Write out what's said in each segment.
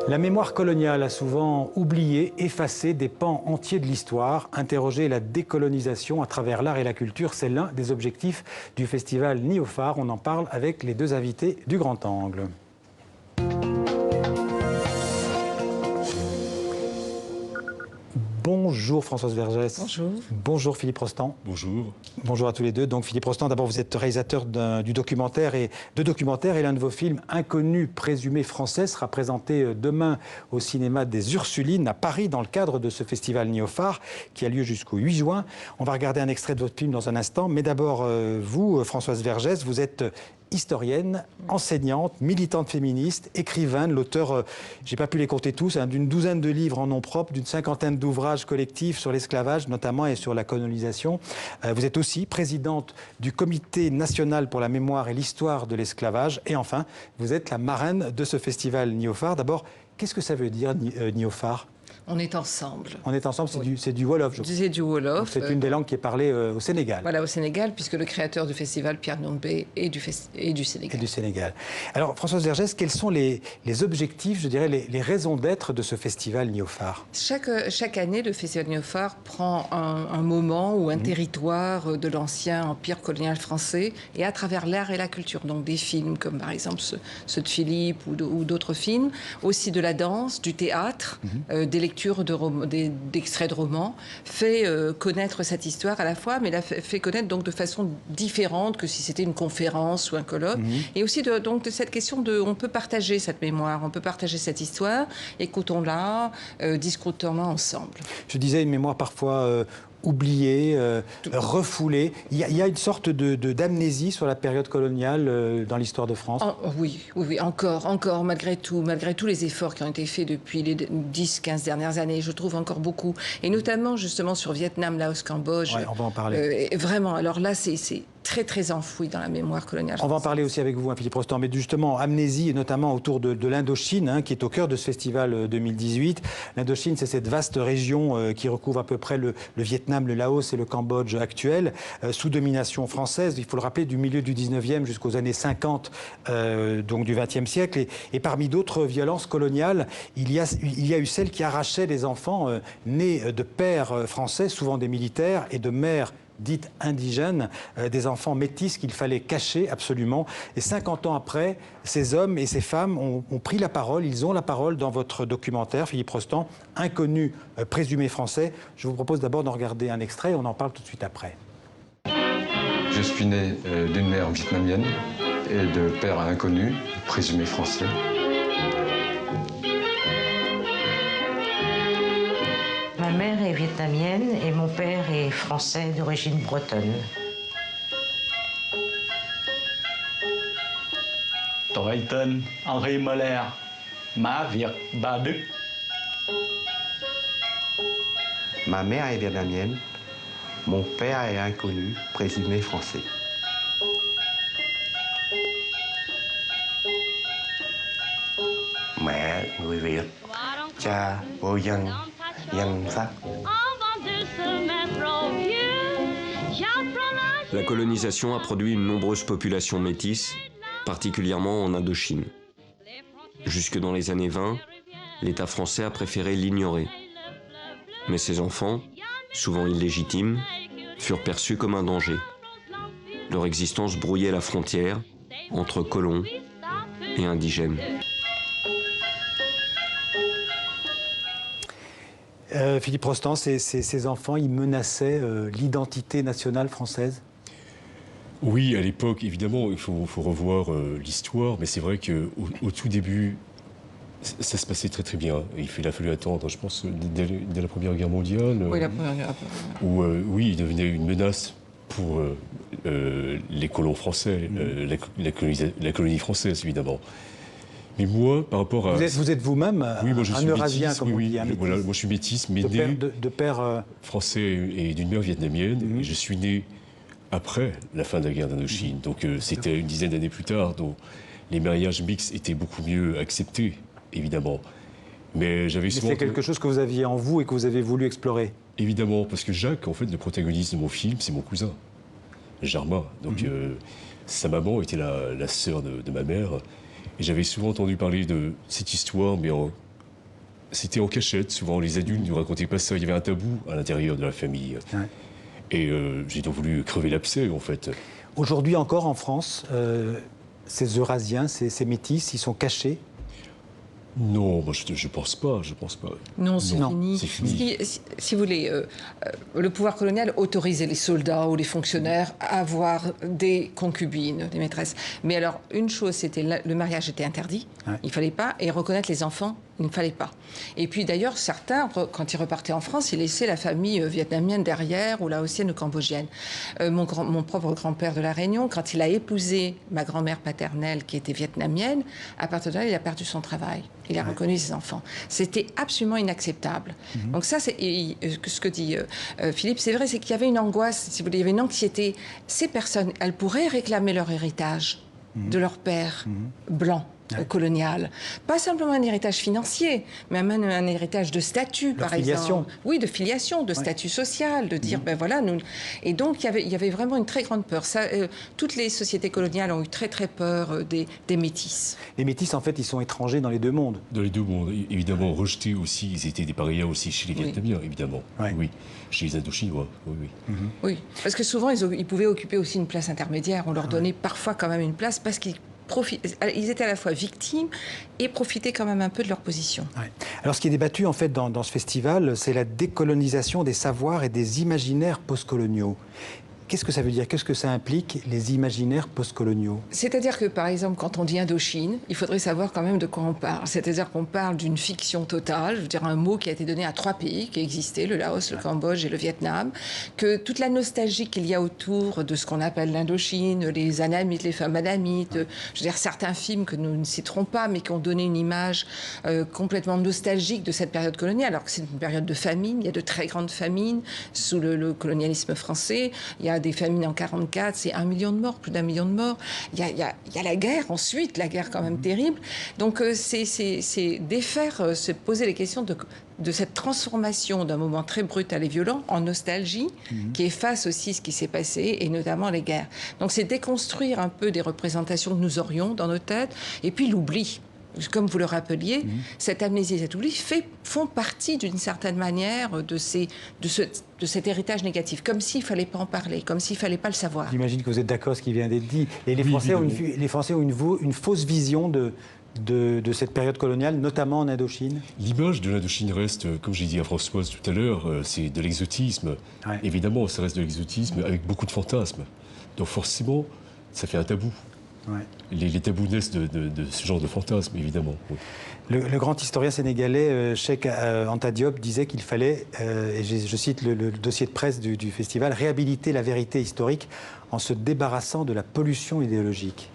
La mémoire coloniale a souvent oublié, effacé des pans entiers de l'histoire. Interroger la décolonisation à travers l'art et la culture, c'est l'un des objectifs du festival Néophare. On en parle avec les deux invités du Grand Angle. Bonjour Françoise Vergès. Bonjour. Bonjour Philippe Rostand. Bonjour. Bonjour à tous les deux. Donc Philippe Rostand, d'abord vous êtes réalisateur du documentaire et l'un de vos films, Inconnu présumé français, sera présenté demain au cinéma des Ursulines à Paris dans le cadre de ce festival Néophare qui a lieu jusqu'au 8 juin. On va regarder un extrait de votre film dans un instant, mais d'abord vous, Françoise Vergès, vous êtes historienne, enseignante, militante féministe, écrivaine, l'auteur, j'ai pas pu les compter tous, d'une douzaine de livres en nom propre, d'une cinquantaine d'ouvrages collectifs sur l'esclavage notamment et sur la colonisation. Vous êtes aussi présidente du Comité national pour la mémoire et l'histoire de l'esclavage. Et enfin, vous êtes la marraine de ce festival Néophare. D'abord, qu'est-ce que ça veut dire Néophare ? On est ensemble. On est ensemble, Oui. c'est du Wolof, je crois. C'est du Wolof. C'est une des langues qui est parlée au Sénégal. Voilà, au Sénégal, puisque le créateur du festival, Pierre Nyombé, est du Sénégal. Et du Sénégal. Alors, Françoise Vergès, quels sont les objectifs, je dirais, les raisons d'être de ce festival Néophare ? Chaque année, le festival Néophare prend un moment ou un territoire de l'ancien empire colonial français, et à travers l'art et la culture, donc des films comme par exemple ceux de Philippe ou d'autres films, aussi de la danse, du théâtre, des lectures d'extraits de romans, fait connaître cette histoire à la fois, mais la fait connaître donc de façon différente que si c'était une conférence ou un colloque. Et aussi donc de cette question de, on peut partager cette mémoire, on peut partager cette histoire, écoutons-la, discutons-la ensemble. Je disais une mémoire parfois oubliée, refoulée. Il y a une sorte d'amnésie sur la période coloniale dans l'histoire de France. Oui, encore, malgré tous les efforts qui ont été faits depuis les 10-15 dernières années, je trouve encore beaucoup. Et notamment, justement, sur Vietnam, Laos, Cambodge. Ouais, on va en parler. Vraiment, alors là, c'est très enfoui dans la mémoire coloniale. On va en parler aussi avec vous, Philippe Rostand, mais justement, amnésie, et notamment autour de l'Indochine, qui est au cœur de ce festival 2018. L'Indochine, c'est cette vaste région qui recouvre à peu près le Vietnam, le Laos et le Cambodge actuel, sous domination française, il faut le rappeler, du milieu du 19e jusqu'aux années 50, donc du 20e siècle. Et parmi d'autres violences coloniales, il y a eu celle qui arrachait les enfants nés de pères français, souvent des militaires, et de mères dites indigènes, des enfants métis qu'il fallait cacher absolument. Et 50 ans après, ces hommes et ces femmes ont pris la parole, ils ont la parole dans votre documentaire, Philippe Rostand, Inconnu présumé français. Je vous propose d'abord d'en regarder un extrait, on en parle tout de suite après. Je suis né d'une mère vietnamienne et de père inconnu, présumé français. Ma mère est vietnamienne et mon père est français d'origine bretonne. Tôi tên Henri Muller, má Việt Ba Đức. Ma mère est vietnamienne, mon père est inconnu, présumé français. Mẹ người Việt, cha vô dân, dân Pháp. La colonisation a produit une nombreuse population métisse, particulièrement en Indochine. Jusque dans les années 20, l'État français a préféré l'ignorer. Mais ces enfants, souvent illégitimes, furent perçus comme un danger. Leur existence brouillait la frontière entre colons et indigènes. Philippe Rostand, ces enfants, ils menaçaient l'identité nationale française ? Oui, à l'époque, évidemment, il faut revoir l'histoire, mais c'est vrai qu'au tout début, ça se passait très bien. Il a fallu attendre, je pense, dès la Première Guerre mondiale, Oui, la Première Guerre. où oui, il devenait une menace pour les colons français, la colonie française, évidemment. Mais moi, par rapport à... Vous êtes vous-même un Eurasien, comme on dit, un métis. Voilà, moi je suis métis, mais né de père français et d'une mère vietnamienne. Et je suis né après la fin de la guerre d'Indochine. Donc c'était une dizaine d'années plus tard, donc les mariages mixtes étaient beaucoup mieux acceptés, évidemment. Mais j'avais souvent... C'est quelque chose que vous aviez en vous et que vous avez voulu explorer. Évidemment, parce que Jacques, en fait, le protagoniste de mon film, c'est mon cousin, Jarma. Donc sa maman était la sœur de ma mère. Et j'avais souvent entendu parler de cette histoire, mais c'était en cachette. Souvent, les adultes ne nous racontaient pas ça. Il y avait un tabou à l'intérieur de la famille. Ouais. Et j'ai donc voulu crever l'abcès, en fait. Aujourd'hui encore en France, ces Eurasiens, ces métis, ils sont cachés. Non, moi, je pense pas. Non, c'est fini. C'est fini. Si vous voulez, le pouvoir colonial autorisait les soldats ou les fonctionnaires à avoir des concubines, des maîtresses. Mais alors, une chose, c'était le mariage était interdit, il ne fallait pas, et reconnaître les enfants, il ne fallait pas. Et puis d'ailleurs, certains, quand ils repartaient en France, ils laissaient la famille vietnamienne derrière, ou laotienne ou cambodgienne. Mon propre grand-père de La Réunion, quand il a épousé ma grand-mère paternelle, qui était vietnamienne, à partir de là, il a perdu son travail. Il a reconnu ses enfants. C'était absolument inacceptable. Donc ça, c'est ce que dit Philippe. C'est vrai, c'est qu'il y avait une angoisse, si vous voulez, il y avait une anxiété. Ces personnes, elles pourraient réclamer leur héritage de leur père blanc. Colonial. Pas simplement un héritage financier, mais même un héritage de statut, par exemple. Oui, de filiation, de statut social, de dire, ben voilà, nous... Et donc, il y avait vraiment une très grande peur. Ça, toutes les sociétés coloniales ont eu très, très peur des métis. Les métis, en fait, ils sont étrangers dans les deux mondes. Dans les deux mondes, évidemment, rejetés aussi. Ils étaient des parias aussi chez les Vietnamiens, évidemment. Ouais. Oui. Chez les Indochinois, Oui, parce que souvent, ils pouvaient occuper aussi une place intermédiaire. On leur donnait parfois quand même une place parce qu'ils étaient à la fois victimes et profitaient quand même un peu de leur position. Ouais. Alors ce qui est débattu en fait dans ce festival, c'est la décolonisation des savoirs et des imaginaires postcoloniaux. Qu'est-ce que ça veut dire? Qu'est-ce que ça implique, les imaginaires postcoloniaux? C'est-à-dire que, par exemple, quand on dit Indochine, il faudrait savoir quand même de quoi on parle. C'est-à-dire qu'on parle d'une fiction totale, je veux dire un mot qui a été donné à 3 pays qui existaient, le Laos, le Cambodge et le Vietnam, que toute la nostalgie qu'il y a autour de ce qu'on appelle l'Indochine, les Anamites, les femmes Anamites, je veux dire certains films que nous ne citerons pas, mais qui ont donné une image complètement nostalgique de cette période coloniale, alors que c'est une période de famine, il y a de très grandes famines sous le colonialisme français, il y a des famines en 1944, c'est 1 million de morts, plus d'1 million de morts. Il y a la guerre ensuite, la guerre quand même terrible. Donc c'est défaire, se poser les questions de cette transformation d'un moment très brutal et violent en nostalgie qui efface aussi ce qui s'est passé et notamment les guerres. Donc c'est déconstruire un peu des représentations que nous aurions dans nos têtes et puis l'oubli. Comme vous le rappeliez, cette amnésie et cet oubli font partie d'une certaine manière de cet héritage négatif, comme s'il ne fallait pas en parler, comme s'il ne fallait pas le savoir. J'imagine que vous êtes d'accord avec ce qui vient d'être dit. Et les Français ont une fausse vision de cette période coloniale, notamment en Indochine. L'image de l'Indochine reste, comme j'ai dit à Françoise tout à l'heure, c'est de l'exotisme. Ouais. Évidemment, ça reste de l'exotisme avec beaucoup de fantasmes. Donc forcément, ça fait un tabou. Ouais. Les tabous naissent de ce genre de fantasmes, évidemment. Oui. Le grand historien sénégalais Cheikh Anta Diop disait qu'il fallait, et je cite le dossier de presse du festival, réhabiliter la vérité historique en se débarrassant de la pollution idéologique.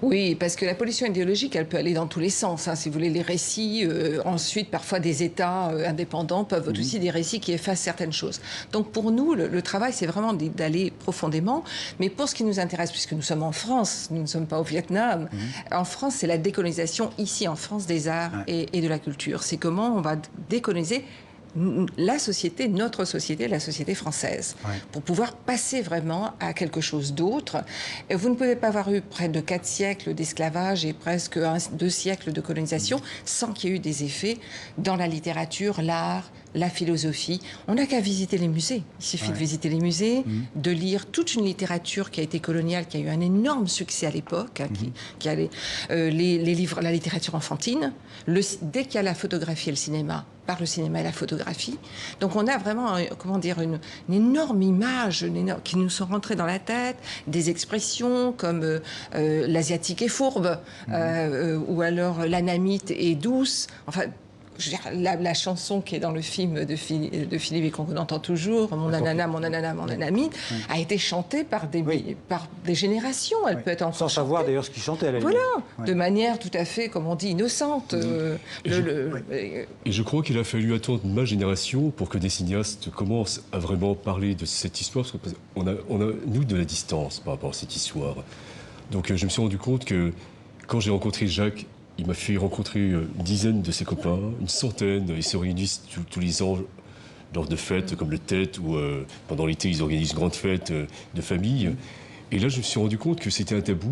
Oui, parce que la pollution idéologique, elle peut aller dans tous les sens. Hein. Si vous voulez, les récits, ensuite, parfois des États indépendants peuvent être aussi des récits qui effacent certaines choses. Donc pour nous, le travail, c'est vraiment d'aller profondément. Mais pour ce qui nous intéresse, puisque nous sommes en France, nous ne sommes pas au Vietnam, en France, c'est la décolonisation, ici en France, des arts et de la culture. C'est comment on va décoloniser la société, notre société, la société française, pour pouvoir passer vraiment à quelque chose d'autre. Vous ne pouvez pas avoir eu près de 4 siècles d'esclavage et presque 2 siècles de colonisation sans qu'il y ait eu des effets dans la littérature, l'art, la philosophie. On n'a qu'à visiter les musées. Il suffit de visiter les musées, de lire toute une littérature qui a été coloniale, qui a eu un énorme succès à l'époque, qui a les livres, la littérature enfantine. Dès qu'il y a la photographie et le cinéma, par le cinéma et la photographie. Donc on a vraiment, une énorme image qui nous sont rentrées dans la tête, des expressions comme l'asiatique est fourbe, ou alors l'anamite est douce. Enfin, je veux dire, la chanson qui est dans le film de Philippe et qu'on entend toujours, mon nanana, mon nanana, mon nanamite, a été chantée par des générations. Elle peut être encore sans savoir d'ailleurs ce qu'il chantait à la limite. De manière tout à fait, comme on dit, innocente. Et je crois qu'il a fallu attendre ma génération pour que des cinéastes commencent à vraiment parler de cette histoire, parce qu'on a, nous, de la distance par rapport à cette histoire. Donc je me suis rendu compte que quand j'ai rencontré Jacques, il m'a fait rencontrer une dizaine de ses copains, une centaine. Ils se réunissent tous les ans lors de fêtes comme le Tête, ou pendant l'été, ils organisent une grande fête de famille. Et là, je me suis rendu compte que c'était un tabou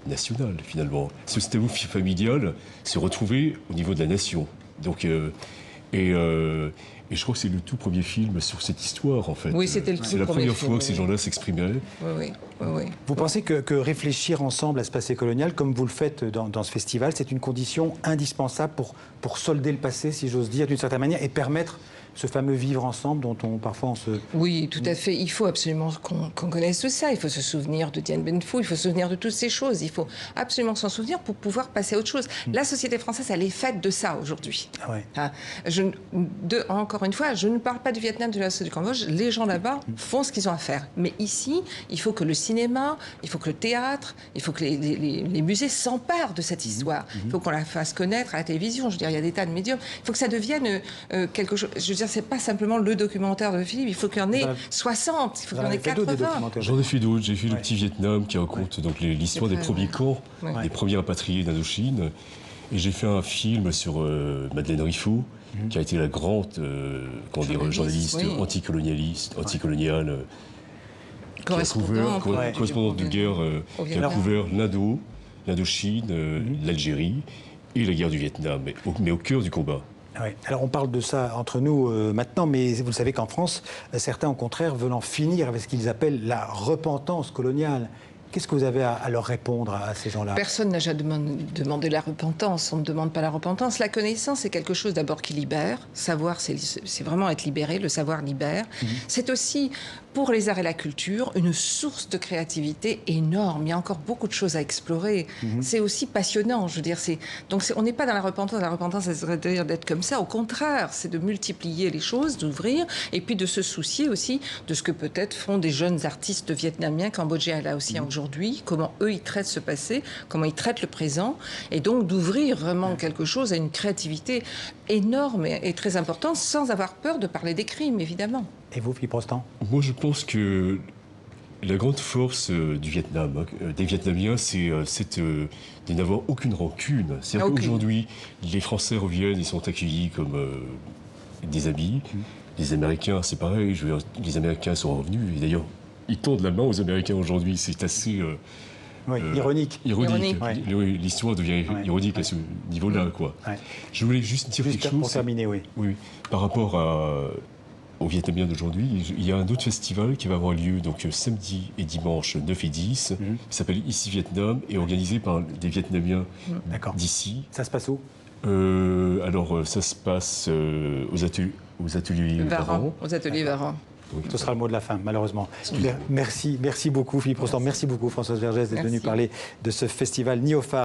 national, finalement. Ce tabou familial s'est retrouvé au niveau de la nation. Donc, Et je crois que c'est le tout premier film sur cette histoire, en fait. Oui, c'était le tout C'est la premier première film, fois que ces oui. gens-là s'exprimaient. Oui. Vous pensez que réfléchir ensemble à ce passé colonial, comme vous le faites dans ce festival, c'est une condition indispensable pour solder le passé, si j'ose dire, d'une certaine manière, et permettre ce fameux vivre ensemble dont parfois on se... Oui, tout à fait. Il faut absolument qu'on connaisse tout ça. Il faut se souvenir de Dien Bien Phu, il faut se souvenir de toutes ces choses. Il faut absolument s'en souvenir pour pouvoir passer à autre chose. La société française, elle est faite de ça aujourd'hui. Ah ouais. Hein, encore une fois, je ne parle pas du Vietnam, de du Cambodge. Les gens là-bas font ce qu'ils ont à faire. Mais ici, il faut que le cinéma, il faut que le théâtre, il faut que les musées s'emparent de cette histoire. Il faut qu'on la fasse connaître à la télévision. Je veux dire, il y a des tas de médiums. Il faut que ça devienne quelque chose... Je veux dire, c'est pas simplement le documentaire de Philippe. Il faut qu'il y en ait 60, il faut qu'il y en ait 80. J'en ai fait d'autres. J'ai fait Le Petit Vietnam qui raconte donc l'histoire des premiers camps, des premiers rapatriés d'Indochine. Et j'ai fait un film sur Madeleine Riffaut, qui a été la grande journaliste anticoloniale, correspondante de guerre, qui a couvert l'Indochine, l'Algérie et la guerre du Vietnam, mais au cœur du combat. Oui. Alors on parle de ça entre nous maintenant, mais vous le savez qu'en France, certains au contraire veulent en finir avec ce qu'ils appellent la repentance coloniale. Qu'est-ce que vous avez à leur répondre à ces gens-là? Personne n'a jamais demandé la repentance. On ne demande pas la repentance. La connaissance, c'est quelque chose d'abord qui libère. Savoir, c'est vraiment être libéré. Le savoir libère. C'est aussi, pour les arts et la culture, une source de créativité énorme. Il y a encore beaucoup de choses à explorer. C'est aussi passionnant, je veux dire. Donc on n'est pas dans la repentance. La repentance, ça serait d'être comme ça. Au contraire, c'est de multiplier les choses, d'ouvrir, et puis de se soucier aussi de ce que peut-être font des jeunes artistes vietnamiens, cambodgiens, là aussi aujourd'hui, comment eux, ils traitent ce passé, comment ils traitent le présent, et donc d'ouvrir vraiment quelque chose à une créativité énorme et très importante, sans avoir peur de parler des crimes, évidemment. Et vous, Philippe Rostand? Moi, je pense que la grande force du Vietnam, des Vietnamiens, c'est de n'avoir aucune rancune. C'est-à-dire qu'aujourd'hui, les Français reviennent, ils sont accueillis comme des amis. Les Américains, c'est pareil. Je veux dire, les Américains sont revenus. Et d'ailleurs, ils tendent la main aux Américains aujourd'hui. C'est assez... ironique. Ironique. L'histoire devient ironique à ce niveau-là, quoi. Je voulais juste dire quelque chose. Pour terminer, oui. Oui, par rapport aux Vietnamiens d'aujourd'hui, il y a un autre festival qui va avoir lieu donc samedi et dimanche 9 et 10, qui s'appelle Ici Vietnam, et organisé par des Vietnamiens d'ici. Ça se passe où? Alors, ça se passe aux ateliers Varan. Aux ateliers Varan. Oui. Ce sera le mot de la fin, malheureusement. Merci beaucoup Philippe Rostand, merci beaucoup Françoise Vergès d'être venue parler de ce festival Néophare.